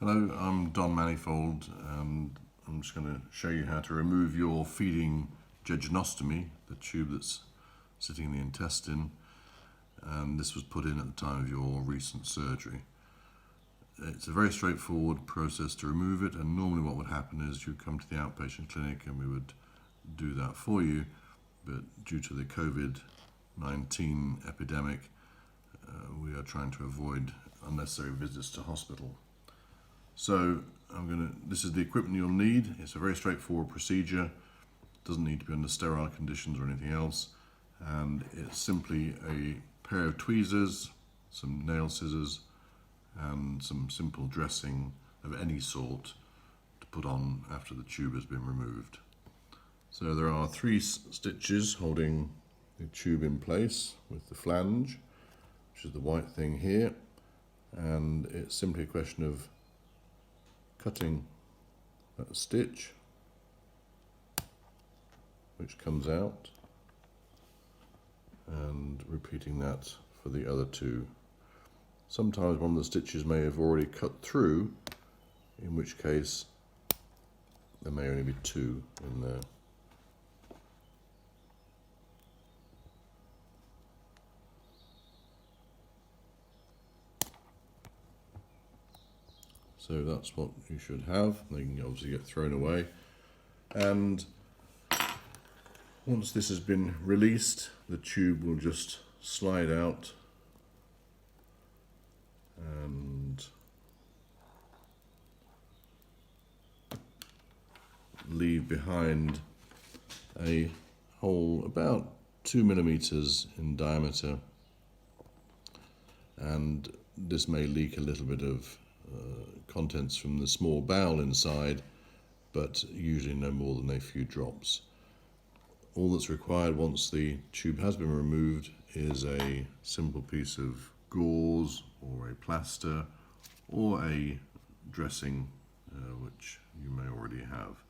Hello, I'm Don Manifold, and I'm just going to show you how to remove your feeding jejunostomy, the tube that's sitting in the intestine, and this was put in at the time of your recent surgery. It's a very straightforward process to remove it, and normally what would happen is you'd come to the outpatient clinic and we would do that for you, but due to the COVID-19 epidemic, we are trying to avoid unnecessary visits to hospital. So this is the equipment you'll need. It's a very straightforward procedure. It doesn't need to be under sterile conditions or anything else. And it's simply a pair of tweezers, some nail scissors, and some simple dressing of any sort to put on after the tube has been removed. So there are 3 stitches holding the tube in place with the flange, which is the white thing here. And it's simply a question of cutting that stitch, which comes out, and repeating that for the other 2. Sometimes one of the stitches may have already cut through, in which case there may only be 2 in there. So that's what you should have. They can obviously get thrown away. And once this has been released, the tube will just slide out and leave behind a hole about 2 millimeters in diameter. And this may leak a little bit of contents from the small bowel inside, but usually no more than a few drops. All that's required once the tube has been removed is a simple piece of gauze or a plaster or a dressing, which you may already have.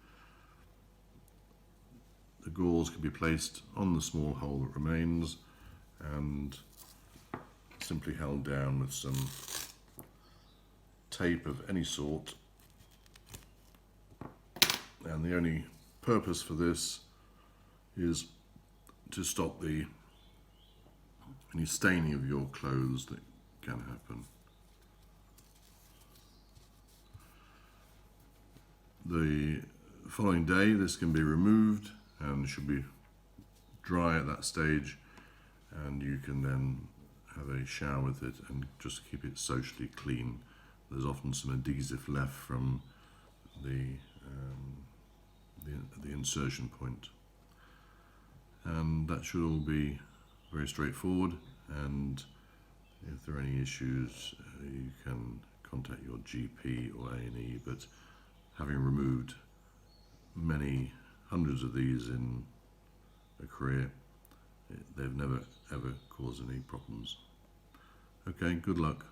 The gauze can be placed on the small hole that remains and simply held down with some tape of any sort, and the only purpose for this is to stop any staining of your clothes that can happen. The following day this can be removed and should be dry at that stage, and you can then have a shower with it and just keep it socially clean. There's often some adhesive left from the insertion point. And that should all be very straightforward, and if there are any issues you can contact your GP or A&E, but having removed many hundreds of these in a career, they've never ever caused any problems. Okay, good luck.